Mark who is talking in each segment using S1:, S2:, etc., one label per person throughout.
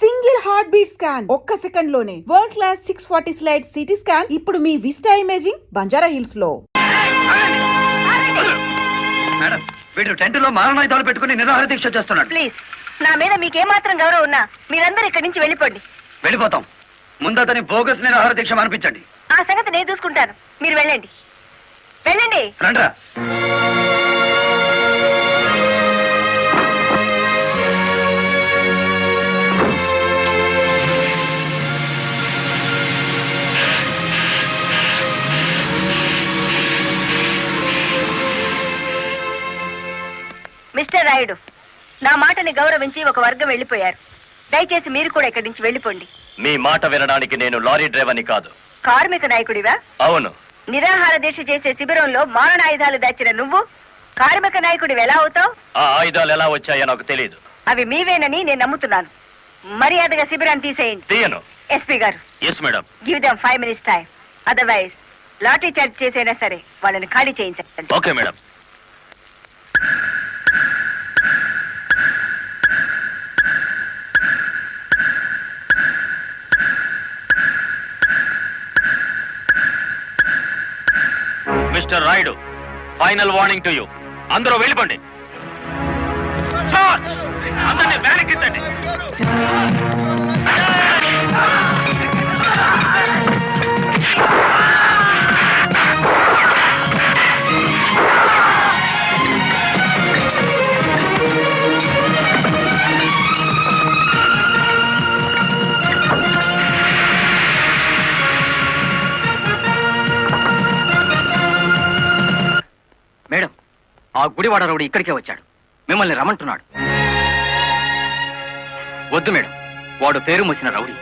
S1: Single heart beat scan ఒక్క second లోనే world class 640 slide CT scan ఇప్పుడు మీ vista imaging Banjara hills లో.
S2: Madam, వీడు టెంట్ లో మారణాయుధాలు పెట్టుకుని నిరాహార దీక్ష చేస్తున్నాడు.
S3: ప్లీజ్, నా మీద మీకేమాత్రం గౌరవం ఉన్నా మీరందరూ ఇక్కడి నుంచి వెళ్ళిపోండి.
S2: వెళ్ళిపోతాం. ముందతని బోగస్ నిరాహార దీక్ష అనిపించండి.
S3: ఆ సంగతి నేను చూసుకుంటాను. మీరు వెళ్ళండి, వెళ్ళండి.
S2: రండ్రా.
S3: మిస్టర్ రాయుడు, నా మాటని గౌరవించి ఒక వర్గం వెళ్ళిపోయారు. దయచేసి మీరు కూడా ఇక్కడి నుంచి వెళ్ళిపోండి.
S4: మీ మాట వినడానికి నేను లారీ డ్రైవర్ని కాదు.
S3: కార్మిక నాయకుడివా?
S4: అవును.
S3: నిరాహార దీక్ష చేసే శిబిరంలో మారణాయుధాలు దాచిన నువ్వు కార్మిక నాయకుడివి ఎలా అవుతావు?
S4: ఆ ఆయుధాలు ఎలా వచ్చాయో నాకు తెలియదు.
S3: అవి మీవేనని నేను నమ్ముతున్నాను. మర్యాదగా శిబిరాన్ని తీసేయండి.
S4: తీయను.
S3: ఎస్పీ గారు,
S4: yes madam.
S3: Give them 5 minutes time. Otherwise lathi charge చేసైనా సరే వాళ్ళని ఖాళీ చేయించండి.
S4: Okay madam. Mister Rayudu, final warning to you. అందరూ వెళ్ళిపోండి. అందరినీ వెనక్కించండి.
S2: మేడం, ఆ గుడివాడ రౌడీ ఇక్కడికే వచ్చాడు. మిమ్మల్ని రమ్మంటున్నాడు. వద్దు మేడం, వాడు పేరు మూసిన రౌడీ.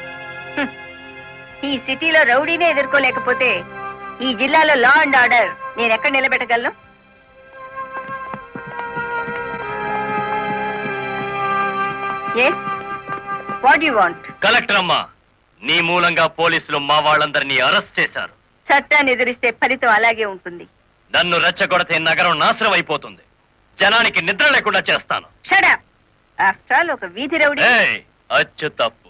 S3: ఈ సిటీలో రౌడీనే ఎదుర్కోలేకపోతే ఈ జిల్లాలో లా అండ్ ఆర్డర్ నేను ఎక్కడ నిలబెట్టగలను? What you want?
S4: కలెక్టర్ అమ్మా, నీ మూలంగా పోలీసులు మా వాళ్ళందరినీ అరెస్ట్ చేశారు.
S3: చట్టాన్ని ఎదిరిస్తే ఫలితం అలాగే ఉంటుంది.
S4: నన్ను రెచ్చగొడితే నగరం నాశనం అయిపోతుంది. జనానికి నిద్ర లేకుండా చేస్తాను.
S3: Shut up. ఆఫ్టర్ ఆల్ ఒక వీధి రౌడీ.
S4: అచ్చు తప్పు.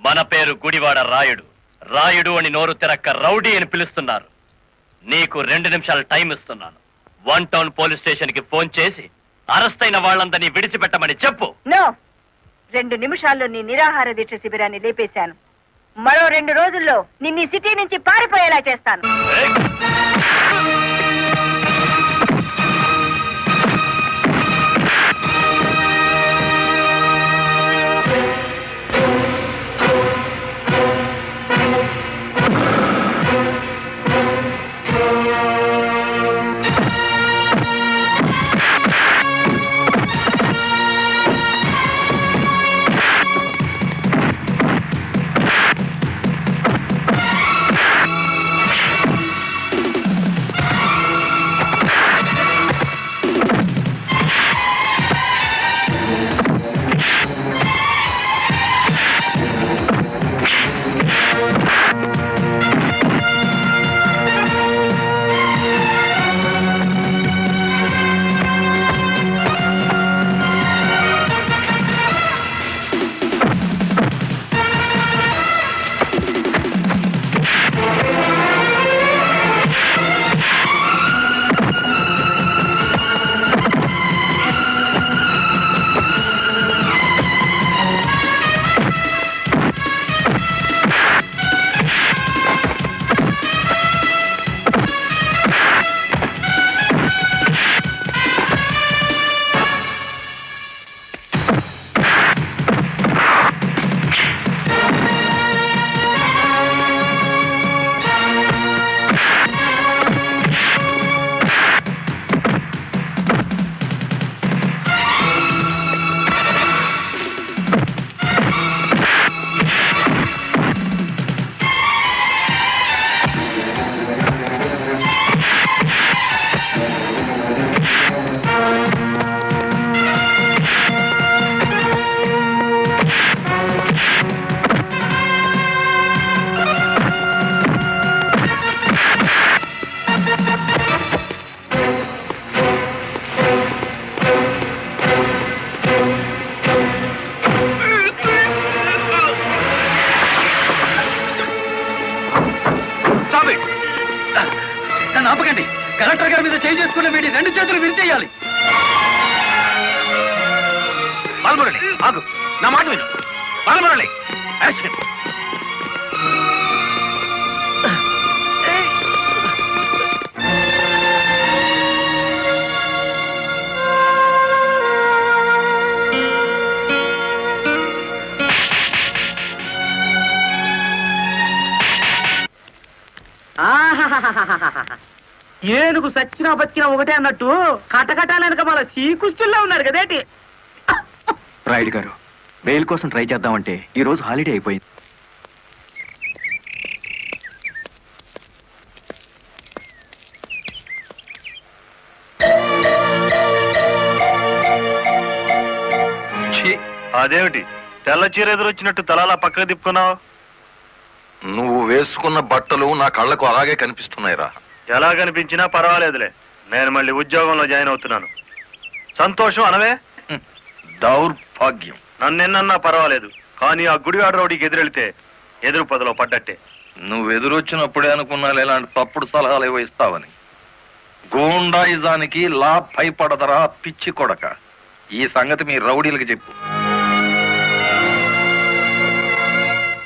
S4: మన పేరు గుడివాడ రాయుడు. రాయుడు అని నోరు తిరక్క రౌడీ అని పిలుస్తున్నారు. నీకు 2 నిమిషాలు టైం ఇస్తున్నాను. 1 టౌన్ పోలీస్ స్టేషన్ కి ఫోన్ చేసి అరెస్ట్ అయిన వాళ్ళందరినీ విడిచిపెట్టమని చెప్పు.
S3: నో, 2 నిమిషాల్లో నీ నిరాహార దీక్ష శిబిరాన్ని లేపేశాను. మరో 2 రోజుల్లో నిన్ను సిటీ నుంచి పారిపోయేలా చేస్తాను.
S2: ఆగండి. కలెక్టర్ గారి మీద చేయి చేసుకున్న వీడి 2 చేతులు విరిచేయాలి. బాలమురళి ఆగు, నా మాట విను. బాలమురళి యాక్షన్.
S5: ఏనుగు సచ్చినా బతికినా ఒకటే అన్నట్టు కటకటాలనక మన శ్రీకృష్ణుల్లో ఉన్నారు కదేటి.
S6: రాయుడు గారు, బెయిల్ కోసం ట్రై చేద్దామంటే ఈ రోజు హాలిడే అయిపోయింది.
S7: అదేమిటి తెల్ల చీర ఎదురొచ్చినట్టు తలాలా పక్కకు తిప్పుకున్నావు?
S8: నువ్వు వేసుకున్న బట్టలు నా కళ్ళకు అలాగే కనిపిస్తున్నాయిరా.
S7: ఎలా కనిపించినా పర్వాలేదులే, నేను మళ్ళీ ఉద్యోగంలో జాయిన్ అవుతున్నాను. సంతోషం అనవే.
S8: దౌర్భాగ్యం.
S7: నన్నెన్నన్నా పర్వాలేదు, కానీ ఆ గుడివాడ రౌడీకి ఎదురెళ్తే ఎదురు పదలో పడ్డట్టే.
S8: నువ్వు ఎదురొచ్చినప్పుడే అనుకున్నా ఇలాంటి తప్పుడు సలహాలు ఏవో ఇస్తావని. గూండాయిజానికి లా భయపడదరా పిచ్చి కొడక. ఈ సంగతి మీ రౌడీలకు చెప్పు.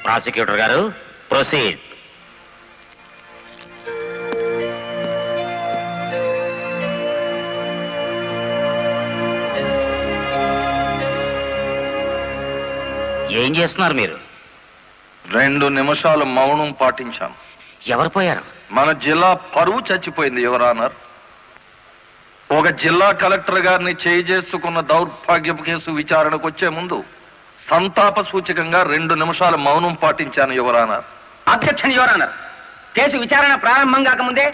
S2: ప్రాసిక్యూటర్ గారు, ప్రొసీడ్. ఏం చేస్తున్నారు మీరు?
S8: 2 నిమిషాలు మౌనం పాటించాను.
S2: ఎవరు పోయారు?
S8: మన జిల్లా పరువు చచ్చిపోయింది యువరానర్. ఒక జిల్లా కలెక్టర్ గారిని చేసుకున్న దౌర్భాగ్యపు కేసు విచారణకు వచ్చే ముందు సంతాప సూచకంగా 2 నిమిషాలు మౌనం పాటించాను యువరానర్.
S5: Objection your honour. కేసు విచారణ ప్రారంభం కాకముందే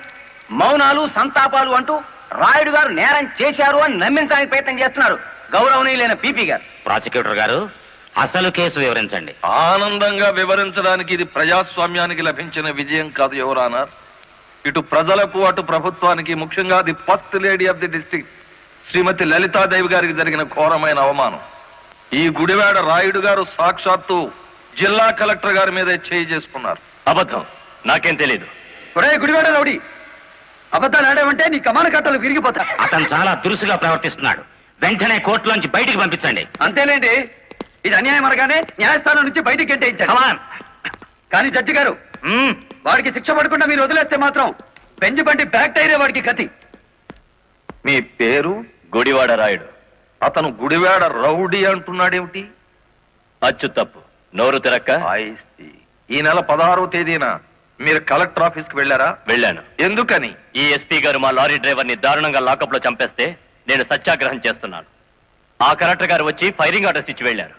S5: మౌనాలు సంతాపాలు అంటూ రాయుడు గారు నేరం చేశారు అని నమ్మించడానికి ప్రయత్నం చేస్తున్నారు గౌరవనీయులైన పీపీ గారు.
S2: ప్రాసిక్యూటర్ గారు, అసలు కేసు వివరించండి.
S8: ఆనందంగా వివరించడానికి ఇది ప్రజాస్వామ్యానికి లభించిన విజయం కాదు యువరానర్. ఇటు ప్రజలకు అటు ప్రభుత్వానికి, ముఖ్యంగా the first lady of the district Shrimati Lalitadevi గారికి జరిగిన ఘోరమైన అవమానం. ఈ గుడివాడ రాయుడు గారు సాక్షాత్తు జిల్లా కలెక్టర్ గారి మీద చేసుకున్నారు.
S4: అబద్ధం, నాకేం తెలీదు.
S5: గుడివాడ రౌడీ, అబద్ధాలు ఆడామంటే నీ కమాన కట్టలు విరిగిపోతా.
S2: అతను చాలా దురుసుగా ప్రవర్తిస్తున్నాడు. వెంటనే కోర్టులోంచి బయటికి పంపించండి.
S5: అంతేలేండి, ఇది అన్యాయం అనగానే న్యాయస్థానం నుంచి బయటికి గెంటేయించాడు. కానీ జడ్జి గారు, వాడికి శిక్ష పడకుండా మీరు వదిలేస్తే మాత్రం బెంచ్ బండి బ్యాక్ టైరే వాడికి గతి.
S8: మీ పేరు?
S4: గుడివాడ రాయుడు.
S8: అతను గుడివాడ రౌడీ అంటున్నాడేమిటి?
S4: అచ్చు తప్పు, నోరు తిరక్క.
S8: ఈ నెల 16వ తేదీన మీరు కలెక్టర్ ఆఫీస్ కి వెళ్ళారా?
S4: వెళ్ళాను.
S8: ఎందుకని?
S4: ఈ ఎస్పీ గారు మా లారీ డ్రైవర్ ని దారుణంగా లాకప్ లో చంపేస్తే నేను సత్యాగ్రహం చేస్తున్నాను. ఆ కలెక్టర్ గారు వచ్చి ఫైరింగ్ ఆర్డర్స్ ఇచ్చి వెళ్లారు.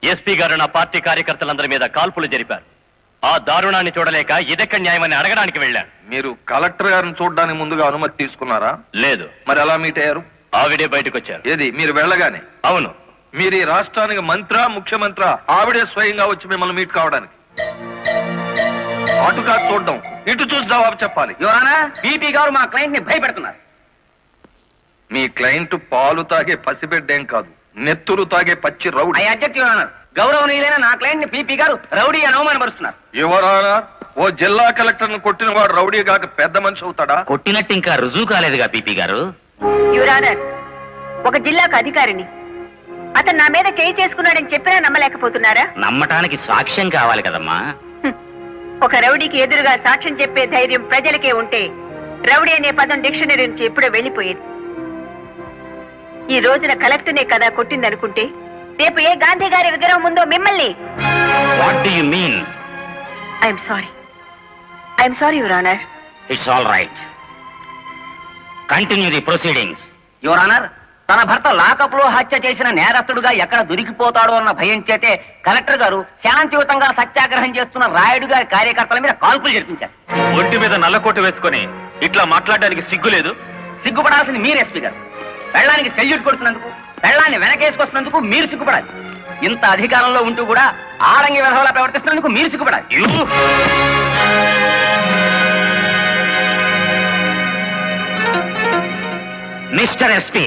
S4: ఎస్పీ గారు నా పార్టీ కార్యకర్తలందరి మీద కాల్పులు జరిపారు. ఆ దారుణాన్ని చూడలేక ఇదెక్కడ న్యాయమని అడగడానికి వెళ్ళాను.
S8: మీరు కలెక్టర్ గారిని చూడడానికి ముందుగా అనుమతి తీసుకున్నారా?
S4: లేదు.
S8: మరి ఎలా మీట్ అయ్యారు?
S4: ఆవిడే బయటకు వచ్చారు.
S8: ఏది, మీరు వెళ్ళగానే?
S4: అవును.
S8: మీరు ఈ రాష్ట్రానికి మంత్రా, ముఖ్యమంత్రి? ఆవిడే స్వయంగా వచ్చి మిమ్మల్ని మీట్ కావడానికి? అటు కాదు చూడడం, ఇటు చూసి జవాబు చెప్పాలి.
S5: యువరానా, పీపీ గారు మా క్లయింట్ ని భయపెడుతున్నారు.
S8: మీ క్లయింట్ పాలు తాగే పసిబిడ్డేం కాదు, నెత్తురు తాగే పచ్చి rowdy.
S5: I object your honour. గౌరవనీయులైన నా క్లయింట్ ని పీపీ గారు రౌడీ అని అవమానపరుస్తున్నారు.
S8: యువరానా, ఓ జిల్లా కలెక్టర్ ను కొట్టిన వాడు రౌడీ కాక పెద్ద మనిషి అవుతాడా?
S2: కొట్టినట్టు ఇంకా రుజువు కాలేదుగా పీపీ గారు.
S3: యువరానర్, ఒక జిల్లాకు అధికారిని అతను నా మీద చేయి చేసుకున్నాడని చెప్పినా నమ్మలేకపోతున్నారా?
S2: నమ్మటానికి సాక్ష్యం కావాలి కదమ్మా.
S3: ఒక రౌడీకి ఎదురుగా సాక్ష్యం చెప్పే ధైర్యం ప్రజలకే ఉంటే రౌడీ అనే పదం డిక్షనరీ నుంచి ఎప్పుడో వెళ్ళిపోయేది. ఈ రోజున కలెక్టర్నే కదా కొట్టిందనుకుంటే రేపు ఏ గాంధీ గారి విగ్రహం ముందో మిమ్మల్ని.
S2: What do you mean?
S3: I'm sorry your honour.
S2: It's all right. Continue the proceedings.
S5: Your honour, తన భర్త లాకప్ లో హత్య చేసిన నేరస్తుడుగా ఎక్కడ దొరికిపోతాడో అన్న భయం చేతే కలెక్టర్ గారు శాంతియుతంగా సత్యాగ్రహం చేస్తున్న రాయుడు గారి కార్యకర్తల మీద కాల్పులు జరిపించారు.
S4: ఒంటి మీద నల్లకోట వేసుకొని ఇట్లా మాట్లాడడానికి సిగ్గులేదు?
S5: సిగ్గుపడాల్సింది మీరు ఎస్పీ గారు. పెళ్ళానికి సెల్యూట్ కొడుతున్నందుకు, పెళ్ళాన్ని వెనకేసుకొస్తున్నందుకు మీరు సిగ్గుపడాలి. ఇంత అధికారంలో ఉంటూ కూడా ఆరంగి విధవలా ప్రవర్తిస్తున్నందుకు మీరు సిగ్గుపడాలి.
S2: Mister SP,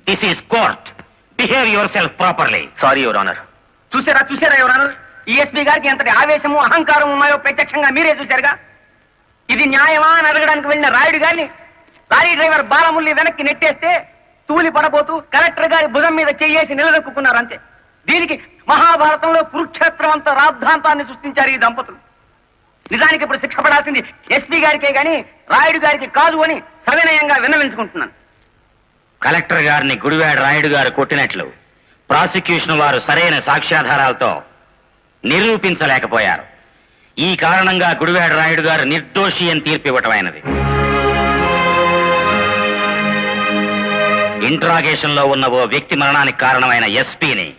S2: this is court. Behave yourself properly.
S4: Sorry your honour.
S5: చూసారా యువర్ ఆనర్, ఈ ఎస్పీ గారికి ఎంతటి ఆవేశము అహంకారం ఉన్నాయో ప్రత్యక్షంగా మీరే చూశారుగా. ఇది న్యాయమా అని అడగడానికి వెళ్ళిన రాయుడు గారిని లారీ డ్రైవర్ బాలముల్లి వెనక్కి నెట్టేస్తే తూలి పడబోతూ కలెక్టర్ గారి భుజం మీద చెయ్యేసి నిలదొక్కున్నారు అంతే. దీనికి మహాభారతంలో కురుక్షేత్రం అంత రాద్ధాంతాన్ని సృష్టించారు ఈ దంపతులు. నిజానికి ఇప్పుడు శిక్ష పడాల్సింది ఎస్పీ గారికే గాని రాయుడు గారికి కాదు అని సవినయంగా విన్నవించుకుంటున్నాను.
S9: కలెక్టర్ గారిని గుడివాడ రాయుడు గారు కొట్టినట్లు ప్రాసిక్యూషన్ వారు సరైన సాక్ష్యాధారాలతో నిరూపించలేకపోయారు. ఈ కారణంగా గుడివాడ రాయుడు గారు నిర్దోషి అని తీర్పు ఇవ్వటమైనది. ఇంట్రాగేషన్ లో ఉన్న ఓ వ్యక్తి మరణానికి కారణమైన ఎస్పీని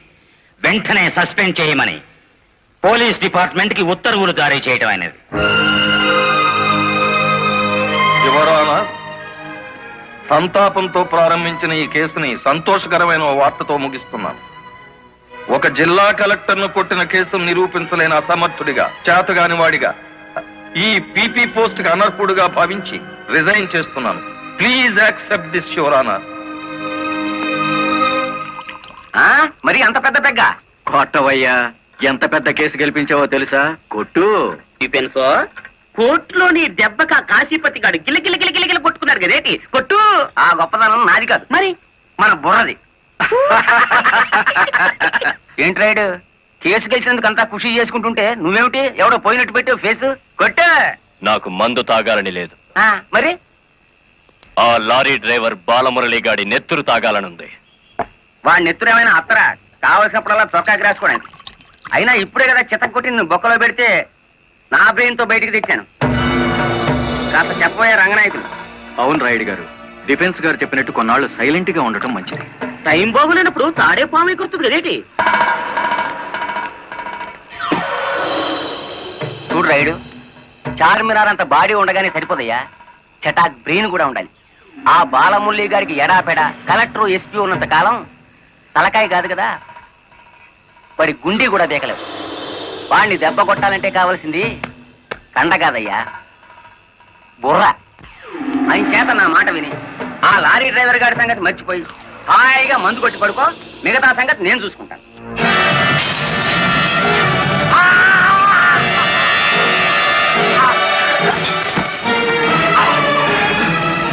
S9: వెంటనే సస్పెండ్ చేయమని పోలీస్ డిపార్ట్మెంట్ కి ఉత్తర్వులు జారీ చేయటం అయినది.
S8: యువరానా, సంతాపంతో ప్రారంభించిన ఈ కేసుని సంతోషకరమైన ఓ వార్తతో ముగిస్తున్నాను. ఒక జిల్లా కలెక్టర్ను కొట్టిన కేసును నిరూపించలేని అసమర్థుడిగా, చేతగాని వాడిగా, ఈ పీపీ పోస్ట్ కి అనర్హుడుగా భావించి రిజైన్ చేస్తున్నాను. Please accept this your honour.
S5: మరి అంత పెద్ద పెగ్గ
S6: కొట్టవయ్యా, ఎంత పెద్ద కేసు గెలిపించావో తెలుసా? కొట్టు.
S5: డిఫెన్సో కోర్టులో నీ దెబ్బక కాశీపతి గాడు గిలగిల కొట్టుకున్నారు కదేటి. కొట్టు. ఆ గొప్పదనం నాది కాదు, మరి మన బుర్రది. ఏంటి రైడ్, కేసు గెలిచినందుకు అంతా ఖుషి చేసుకుంటుంటే నువ్వేమిటి ఎవడో పోయినట్టు పెట్టావు ఫేస్. కొట్టు.
S4: నాకు మందు తాగాలని లేదు,
S5: మరి
S4: ఆ లారీ డ్రైవర్ బాలమురళి గాడి నెత్తురు తాగాలనుంది.
S5: వాడి నెత్తురేమైనా అత్తరా, కావలసినప్పుడల్లా చొక్కాకి రాసుకోవడానికి. అయినా ఇప్పుడే కదా చిత్త కొట్టి నువ్వు బొక్కలో పెడితే నా బ్రెయిన్ తో బయటికి తెచ్చాను. కాస్త చెప్పబోయే రంగనాయకులు.
S6: అవును రాయుడు గారు, డిఫెన్స్ గారు చెప్పినట్టు కొన్నాళ్ళు సైలెంట్ గా ఉండటం మంచిది.
S5: టైం బాగులేనప్పుడు తాడే పాము కుర్తుంది కదేటి. చూడు రైడు, చార్మినార్ అంత బాడీ ఉండగానే సరిపోదయ్యా, చటాక్ బ్రెయిన్ కూడా ఉండాలి. ఆ బాలమురళి గారికి ఎడాపెడా కలెక్టర్ ఎస్పీ ఉన్నంత కాలం తలకాయ కాదు కదా, వాడి గుండీ కూడా దేకలేవు. వాడిని దెబ్బ కొట్టాలంటే కావాల్సింది కండ కాదయ్యా, బుర్ర. ఆయన చేత నా మాట విని ఆ లారీ డ్రైవర్ గారి సంగతి మర్చిపోయి హాయిగా మందు కొట్టి పడుకో, మిగతా సంగతి నేను చూసుకుంటాను.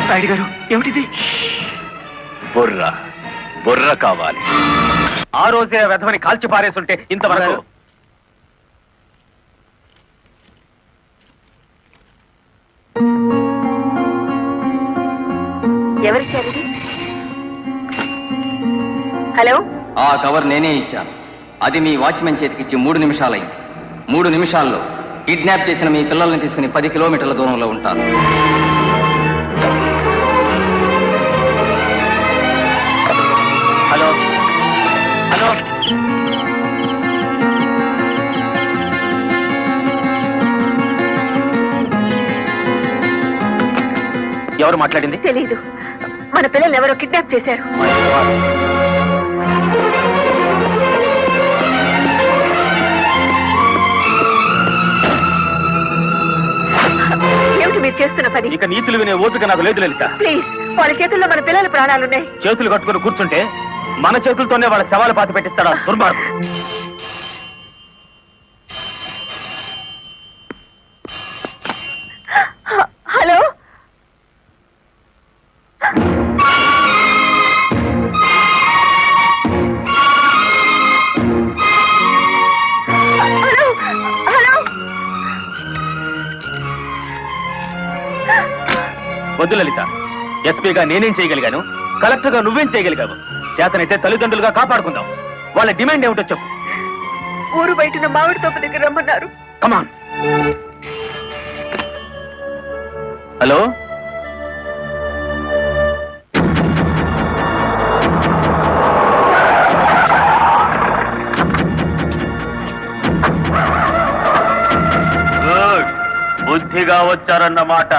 S6: రాయుడు గారు, ఏమిటిది?
S4: బుర్ర బుర్ర కావాలి.
S5: ఆ రోజే వెధవని కాల్చి పారేస్తుంటే ఇంతవరకు.
S3: ఎవరిచ్చారు? హలో,
S2: ఆ కవర్ నేనే ఇచ్చాను. అది మీ వాచ్మెన్ చేతికిచ్చి 3 నిమిషాలైంది. 3 నిమిషాల్లో కిడ్నాప్ చేసిన మీ పిల్లల్ని తీసుకుని 10 కిలోమీటర్ల దూరంలో ఉంటాను.
S5: హలో హలో, ఎవరు మాట్లాడింది?
S3: తెలీదు. మన పిల్లలు ఎవరో కిడ్నాప్ చేశారు. ఏమిటి మీరు చేస్తున్న పని?
S5: ఇక నీతులు వినే ఓపిక నాకు లేదు లలిత.
S3: ప్లీజ్, వాళ్ళ చేతుల్లో మన పిల్లల ప్రాణాలున్నాయి.
S5: చేతులు కట్టుకుని కూర్చుంటే మన చేతులతోనే వాళ్ళ శవాలు పాతి పెట్టిస్తాడా దుర్మార్గుడు.
S3: హలో, హలో,
S5: వద్దు లలిత, ఎస్పీగా నేనేం చేయగలిగాను, కలెక్టర్ గా నువ్వేం చేయగలిగావు? చేతనైతే తల్లిదండ్రులుగా కాపాడుకుందాం. వాళ్ళ డిమాండ్ ఏమిటో చెప్పు.
S3: ఊరు బయటన మామిడి తోట దగ్గర రమ్మన్నారు.
S5: కమాన్. హలో,
S4: గుడ్, బుద్ధిగా వచ్చారన్నమాట.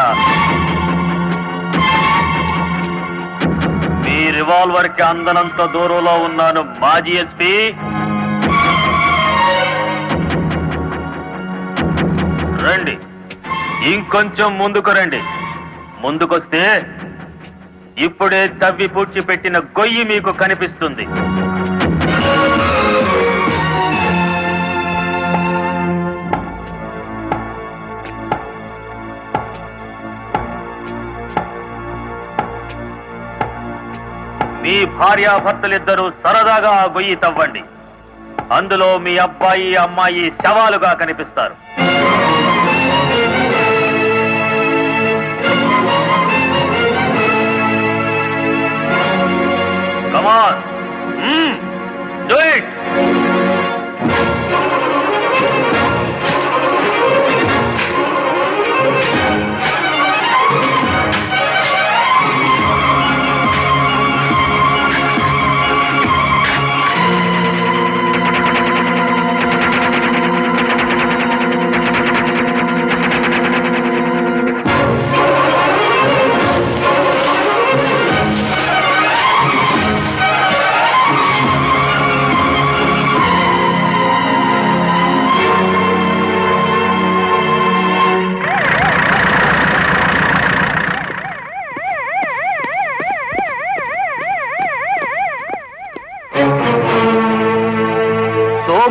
S4: మీ రివాల్వర్ కి అందనంత దూరంలో ఉన్నాను మాజీ ఎస్పీ. రండి, ఇంకొంచెం ముందుకు రండి. ముందుకొస్తే ఇప్పుడే తవ్వి పూడ్చిపెట్టిన గొయ్యి మీకు కనిపిస్తుంది. భార్యాభర్తలిద్దరూ సరదాగా ఆ గొయ్యి తవ్వండి. అందులో మీ అబ్బాయి అమ్మాయి శవాలుగా కనిపిస్తారు. Come on. Do it.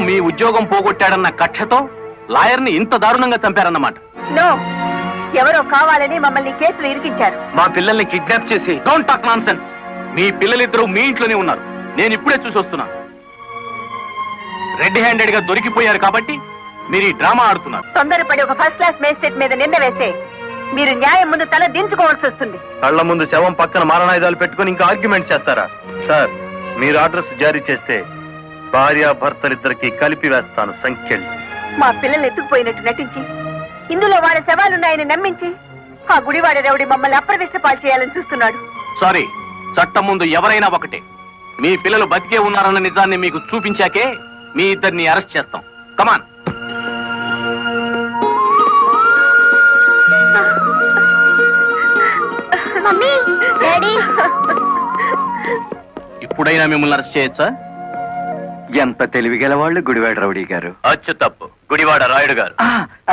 S2: మీ ఉద్యోగం పోగొట్టాడన్న కక్షతో లాయర్ని ఇంత దారుణంగా చంపారన్నమాట.
S3: నో, ఎవరో కావాలని మమ్మల్ని కేసులు ఇరికించారు.
S2: మా పిల్లల్ని కిడ్నాప్ చేసి డోంట్ టాక్ నాన్సెన్స్. మీ పిల్లలిద్దరూ మీ ఇంట్లోనే ఉన్నారు. నేను ఇప్పుడే చూసి వస్తున్నాను. రెడ్ హ్యాండెడ్ గా దొరికిపోయారు కాబట్టి మీరు ఈ డ్రామా ఆడుతున్నారు.
S3: తొందరపడి ఒక ఫస్ట్ క్లాస్ మేజిస్ట్రేట్ మీద నింద వేస్తే మీరు న్యాయం ముందు తల దించుకోవాల్సి వస్తుంది.
S7: కళ్ల ముందు శవం పక్కన మారణాయుధాలు పెట్టుకుని ఇంకా ఆర్గ్యుమెంట్ చేస్తారా? సార్, మీరు ఆర్డర్స్ జారీ చేస్తే భార్యాభర్తలిద్దరికి కలిపి వేస్తాను సంఖ్యలు.
S3: మా పిల్లల్ని ఎత్తుకుపోయినట్టు నటించి ఇందులో వాళ్ళ శవాలున్నాయని నమ్మించి ఆ గుడివాడ రౌడీ మమ్మల్ని అప్రదిష్ట పాలు చేయాలని చూస్తున్నాడు.
S2: సారీ, చట్టం ముందు ఎవరైనా ఒకటే. మీ పిల్లలు బతికే ఉన్నారన్న నిజాన్ని మీకు చూపించాకే మీ ఇద్దరిని అరెస్ట్ చేస్తాం. కమాన్. ఇప్పుడైనా మిమ్మల్ని అరెస్ట్ చేయొచ్చా?
S6: ఎంత తెలివిగల వాళ్ళు గుడివాడ రౌడీ గారు.
S4: అచ్చు తప్పు, గుడివాడ రాయుడు గారు.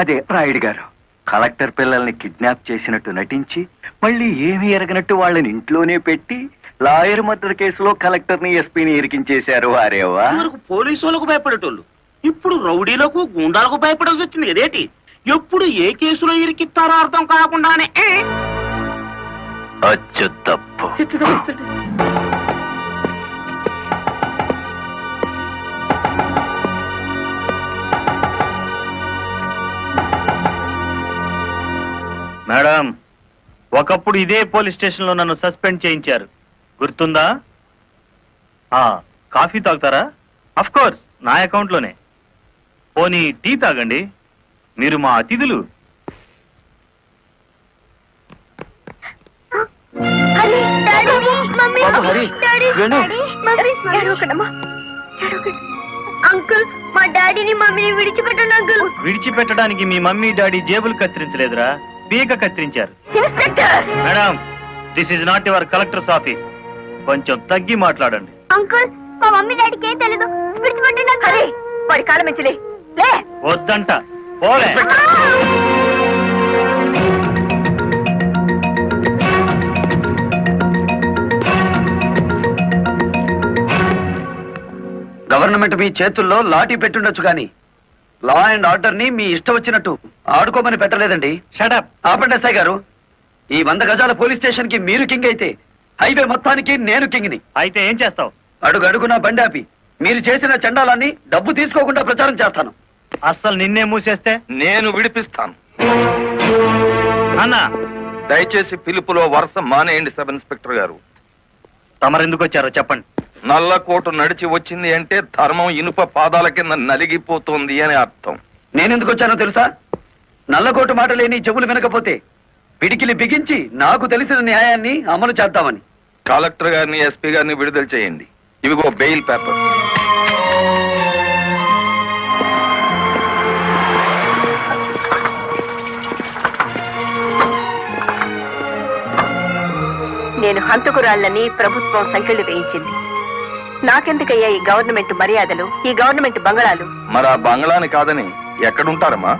S6: అదే రాయుడు గారు. కలెక్టర్ పిల్లల్ని కిడ్నాప్ చేసినట్టు నటించి మళ్ళీ ఏమీ ఎరగనట్టు వాళ్ళని ఇంట్లోనే పెట్టి లాయర్ మర్డర్ కేసులో కలెక్టర్ ని ఎస్పీని ఇరికించేశారు. వారేవా
S5: పోలీసు వాళ్ళకు భయపడేటోళ్ళు ఇప్పుడు రౌడీలకు గుండాలకు భయపడాల్సి వచ్చింది కదేటి? ఎప్పుడు ఏ కేసులో ఇరికిస్తారో అర్థం కాకుండానే
S4: అచ్చు తప్పు.
S7: మేడం, ఒకప్పుడు ఇదే పోలీస్ స్టేషన్ లో నన్ను సస్పెండ్ చేయించారు, గుర్తుందా? కాఫీ తాగుతారా? అఫ్ కోర్స్, నా అకౌంట్ లోనే. పోనీ టీ తాగండి, మీరు మా అతిథులు.
S3: అంకుల్, మా డాడీని మమ్మీని విడిచిపెట్టండి అంకుల్.
S7: విడిచిపెట్టడానికి మీ మమ్మీ డాడీ జేబులు కత్తిరించలేదురా, పీక కత్తిరించారు. Madam, this is not your collector's office. కొంచెం తగ్గి మాట్లాడండి.
S3: అంకుల్, మా మమ్మీ డాడీకి ఏం తెలీదు, విడిచిపెట్టండి అంకుల్. వాడి కాలం మంచిలే.
S7: వద్దంట, పోలే.
S6: గవర్నమెంట్ మీ చేతుల్లో లాఠీ పెట్టుండొచ్చు కానీ లా అండ్ ఆర్డర్ ని మీ ఇష్టం వచ్చినట్టు ఆడుకోమని పెట్టలేదండి.
S7: షటప్.
S6: ఆపండి ఎస్ఐ గారు. ఈ 100 గజాల పోలీస్ స్టేషన్ కి మీరు కింగ్ అయితే హైవే మొత్తానికి నేను కింగ్ని.
S7: అయితే ఏం చేస్తావు?
S6: అడుగు అడుగున బండి ఆపి మీరు చేసిన చండాలాన్ని డబ్బు తీసుకోకుండా ప్రచారం చేస్తాను.
S7: అస్సలు నిన్నే మూసేస్తే
S8: నేను విడిపిస్తాను.
S7: అన్నా,
S8: దయచేసి పిలుపులో వరుస మానేయండి సబ్ ఇన్స్పెక్టర్ గారు.
S7: తమరెందుకు వచ్చారో చెప్పండి.
S8: నల్లకోటు నడిచి వచ్చింది అంటే ధర్మం ఇనుప పాదాల కింద నలిగిపోతుంది అని అర్థం.
S6: నేనెందుకు వచ్చానో తెలుసా? నల్లకోటు మాట లేని చెవులు వినకపోతే పిడికిలి బిగించి నాకు తెలిసిన న్యాయాన్ని అమలు చేద్దామని.
S8: కలెక్టర్ గారిని, ఎస్పీ గారిని విడుదల చేయండి. ఇవిగో బెయిల్ పేపర్.
S3: నేను హంతకురాళ్ళని ప్రభుత్వం సంఖ్యలు వేయించింది. నాకెందుకయ్యా ఈ గవర్నమెంట్ మర్యాదలు, ఈ గవర్నమెంట్ బంగళాలు?
S8: మరి ఆ బంగ్లాని కాదని ఎక్కడుంటారమ్మా?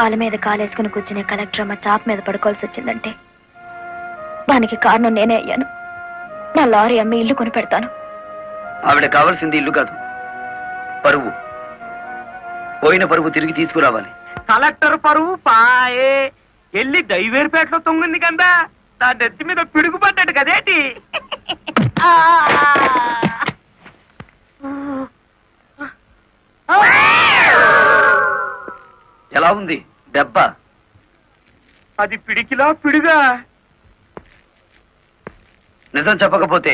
S10: కాలు మీద కాలేసుకుని కూర్చునే కలెక్టర్ అమ్మ చాప్ మీద పడుకోవాల్సి వచ్చిందంటే దానికి కారణం నేనే అయ్యాను. నా లారీ అమ్మి ఇల్లు కొని పెడతాను.
S6: ఆవిడ కావాల్సింది ఇల్లు కాదు, పరువు. పోయిన పరువు తిరిగి తీసుకురావాలి.
S5: కలెక్టర్ పరువు పాయే ఎల్లి దైవేరుపేటలో తొంగింది కదా, నా నెత్తి మీద పిడుగుపడ్డాడు కదేటి.
S6: ఎలా ఉంది దెబ్బ?
S5: అది పిడికిలా పిడుగా.
S6: నిజం చెప్పకపోతే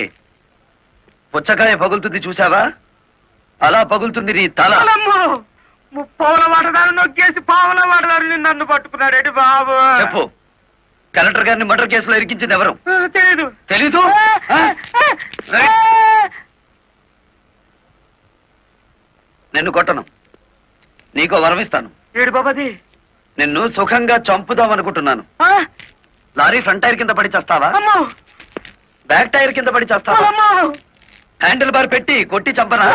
S6: పుచ్చకాయ పగులుతుంది చూసావా, అలా పగులుతుంది నీ తల.
S5: ముప్పవల వాటదారు నొక్కేసి పావల వాటదారు నన్ను పట్టుకున్నాడేటి బాబు.
S6: చెప్పు, కలెక్టర్ గారిని మర్డర్ కేసులో ఇరికించింది ఎవరు?
S5: తెలీదు.
S6: తెలీదు? నిన్ను కొట్టను, నీకో వరం ఇస్తాను.
S5: ఏడు బాబాది.
S6: నిన్ను సుఖంగా చంపుదాం అనుకుంటున్నాను. లారీ ఫ్రంట్ టైర్ కింద పడి చేస్తావా, బ్యాక్ టైర్ కింద పడి చేస్తావా? హ్యాండిల్ బార్ పెట్టి కొట్టి చంపనా,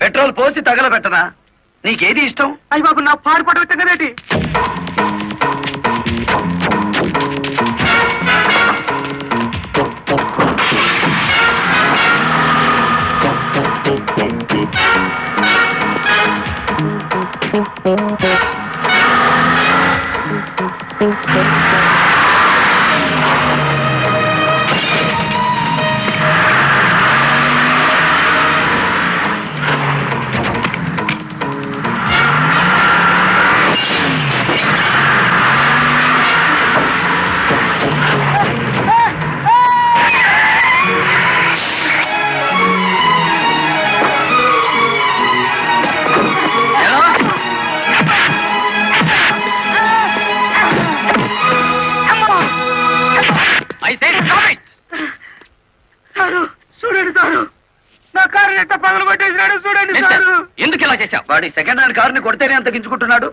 S6: పెట్రోల్ పోసి తగలబెట్టనా? నీకేది ఇష్టం?
S5: అయ్యి బాబు, నా పాడు పడవచ్చు కదేటి. చూడండి సారు, నా కారు ఎట్ట పగలు కొట్టేసినాడు చూడండి సారు.
S6: ఎందుకు ఇలా చేశావు? వాడి సెకండ్ హ్యాండ్ కారుని కొడితేనే అంత గించుకుంటున్నాడు.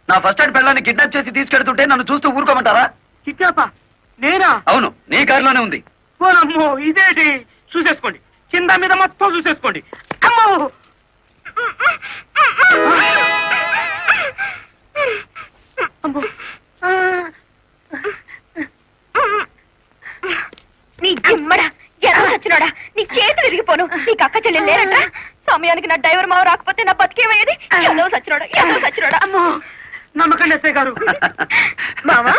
S6: నా ఫస్ట్ హ్యాండ్ పిల్లని కిడ్నాప్ చేసి తీసుకెడుతుంటే నన్ను చూస్తూ ఊరుకోమంటారా?
S5: కిడ్నాపా? నేనా?
S6: అవును, నీ కారులోనే ఉంది.
S5: ఓనమ్మో, ఇదేంటి? చూసేసుకోండి, కింద మీద మొత్తం చూసేసుకోండి. అమ్మో, అమ్మో.
S10: నీ జిమ్మడా ఎలా వచ్చినాడా? నీ చేతులు విరిగిపోను. నీకు అక్క చెల్లెలు లేరంట. సమయానికి నా డ్రైవర్ మావ రాకపోతే నా బతికేమయ్యేది. ఏదో సచ్చినాడా.
S5: అమ్మో, నమ్మకండి ఎస్ఐ గారు.
S10: మావా,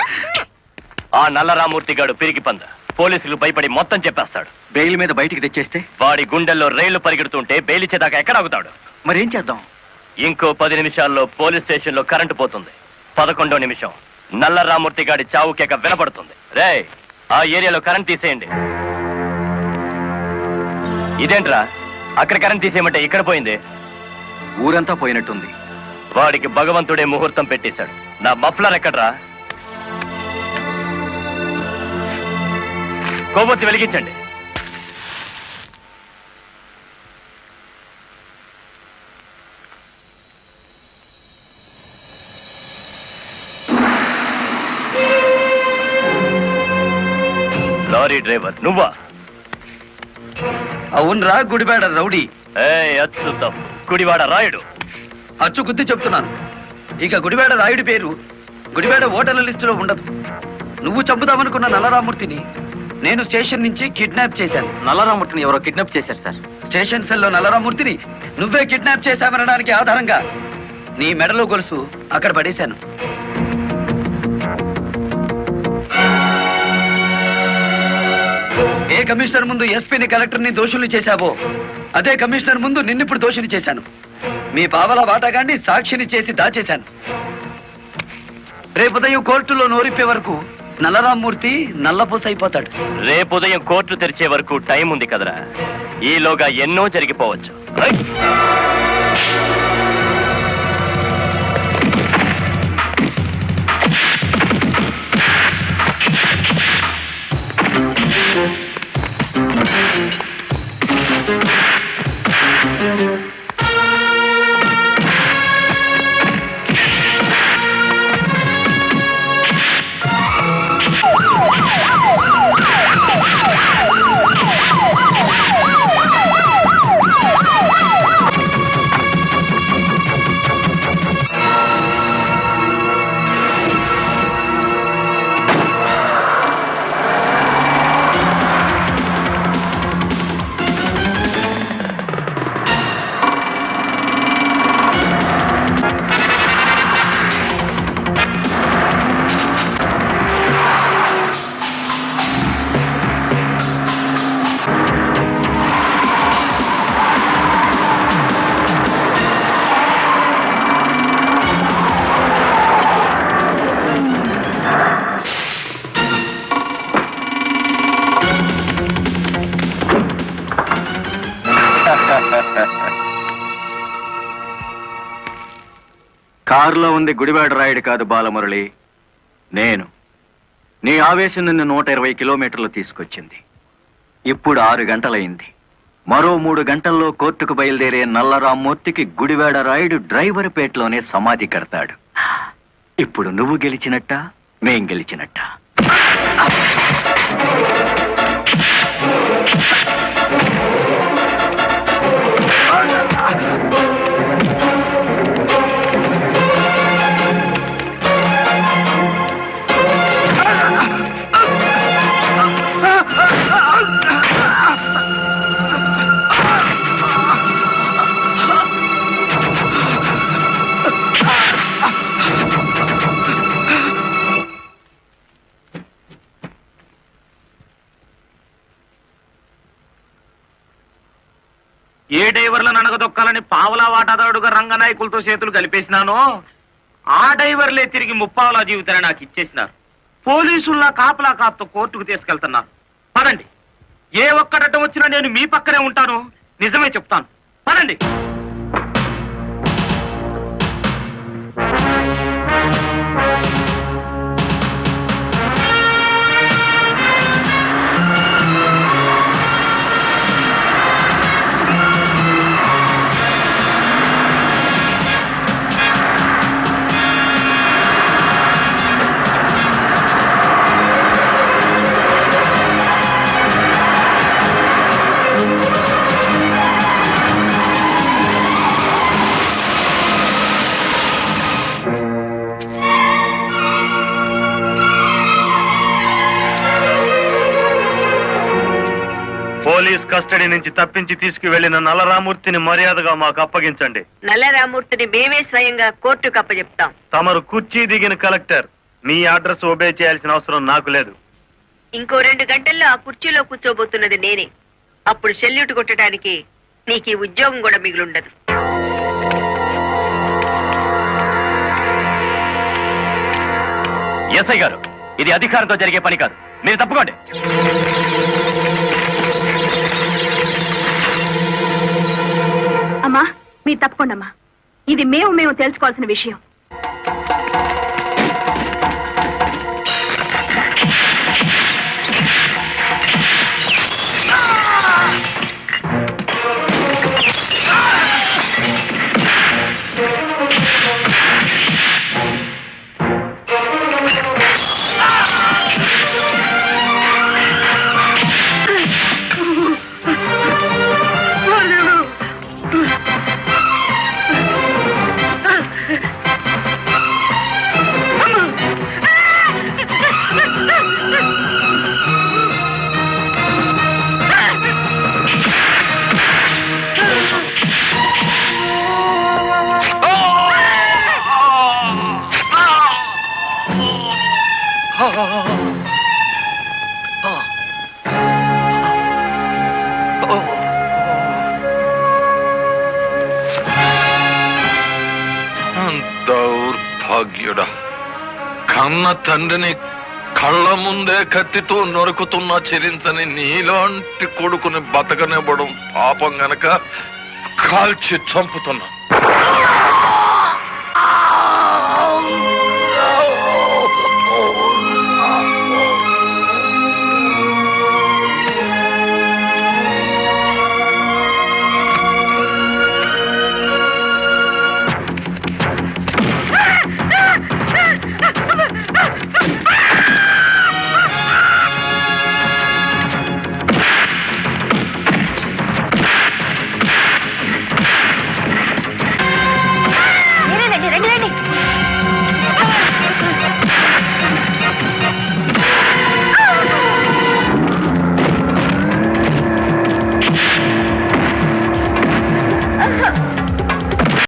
S4: ఆ నల్లరామూర్తి గాడు పిరికి పంద పోలీసులు భయపడి మొత్తం చెప్పేస్తాడు.
S6: బెయిల్ మీద బయటికి తెచ్చేస్తే
S4: వాడి గుండెల్లో రైళ్లు పరిగెడుతుంటే బెయిలిచ్చేదాకా ఎక్కడ ఆగుతాడు?
S6: మరేం చేద్దాం?
S4: ఇంకో 10 నిమిషాల్లో పోలీస్ స్టేషన్ లో కరెంటు పోతుంది. 11వ నిమిషం నల్లరామూర్తి గాడి చావు కేక వినపడుతుంది. రే, ఆ ఏరియాలో కరెంట్ తీసేయండి. ఇదేంట్రా, అక్కడ కరెంట్ తీసేయమంటే ఇక్కడ పోయింది?
S6: ఊరంతా పోయినట్టుంది.
S4: వాడికి భగవంతుడే ముహూర్తం పెట్టేశాడు. నా మఫ్లర్ ఎక్కడ్రా? కొవ్వొత్తి వెలిగించండి. లారీ డ్రైవర్ నువ్వా?
S6: అవునరా, గుడివాడ రౌడీ.
S4: అచ్చు తప్పు, గుడివాడ రాయుడు.
S6: అచ్చు గుద్ది చెప్తున్నాను. ఇక గుడివాడ రాయుడి పేరు గుడివాడ ఓటర్ల లిస్టులో ఉండదు. నువ్వు చంపుదామనుకున్న నల్లరామూర్తిని నేను స్టేషన్ నుంచి కిడ్నాప్ చేశాను.
S2: నల్లరామూర్తిని ఎవరో కిడ్నాప్ చేశారు సార్.
S6: స్టేషన్ సెల్లో నల్లరామూర్తిని నువ్వే కిడ్నాప్ చేశామనడానికి ఆధారంగా నీ మెడలో గొలుసు అక్కడ పడేశాను. ఏ కమిషనర్ ముందు ఎస్పీని కలెక్టర్ని దోషుల్ని చేశావో అదే కమిషనర్ ముందు నిన్నిప్పుడు దోషుని చేశాను. మీ పావలా వాటాగాన్ని సాక్షిని చేసి దాచేశాను. రేపు ఉదయం కోర్టులో నోరిప్పే వరకు నల్లరామూర్తి నల్లపూస అయిపోతాడు.
S4: రేపు ఉదయం కోర్టు తెరిచే వరకు టైం ఉంది కదరా. ఈలోగా ఎన్నో జరిగిపోవచ్చు.
S9: కారులో ఉంది గుడివాడ రాయుడు కాదు బాలమురళి, నేను. నీ ఆవేశం నిన్ను 120 కిలోమీటర్లు తీసుకొచ్చింది. ఇప్పుడు 6 గంటలైంది. మరో 3 గంటల్లో కోర్టుకు బయలుదేరే నల్లరామ్మూర్తికి గుడివాడ రాయుడు డ్రైవర్ పేటలోనే సమాధి కడతాడు. ఇప్పుడు నువ్వు గెలిచినట్ట, మేం గెలిచినట్ట.
S7: ఏ డ్రైవర్లను అనగదొక్కాలని పావలా వాటాదారుడుగా రంగనాయకులతో చేతులు కలిపేసినానో ఆ డ్రైవర్లే తిరిగి ముప్పావలా జీవితాన్ని నాకు ఇచ్చేసినారు. పోలీసుల్లా కాపలా కాపుతో కోర్టుకు తీసుకెళ్తున్నారు. పదండి, ఏ ఒక్కడటం వచ్చినా నేను మీ పక్కనే ఉంటాను. నిజమే చెప్తాను, పదండి. పోలీస్ కస్టడీ నుంచి తప్పించి తీసుకువెళ్లిన నల్లరామూర్తిని మర్యాదగా మాకు అప్పగించండి.
S3: నల్లరామూర్తిని మేమే స్వయంగా కోర్టుకు అప్పచెప్తాం.
S7: తమరు కుర్చీ దిగిన కలెక్టర్, మీ అడ్రస్ ఒబే చేయాల్సిన అవసరం నాకు లేదు.
S3: ఇంకో 2 గంటల్లో ఆ కుర్చీలో కూర్చోబోతున్నది నేనే. అప్పుడు సెల్యూట్ కొట్టడానికి నీకు ఈ ఉద్యోగం కూడా మిగిలుండదు.
S4: ఎస్ఐ గారు, ఇది అధికారంతో జరిగే పని కాదు, మీరు తప్పుకోండి.
S10: అమ్మా, మీరు తప్పకుండా అమ్మా. ఇది మేము తెలుసుకోవాల్సిన విషయం.
S8: దౌర్భాగ్యుడా, కన్న తండ్రిని కళ్ళ ముందే కత్తితో నొరుకుతున్నా చెలించని నీలాంటి కొడుకుని బతకనివ్వడం పాపం గనక కాల్చి చంపుతున్నా.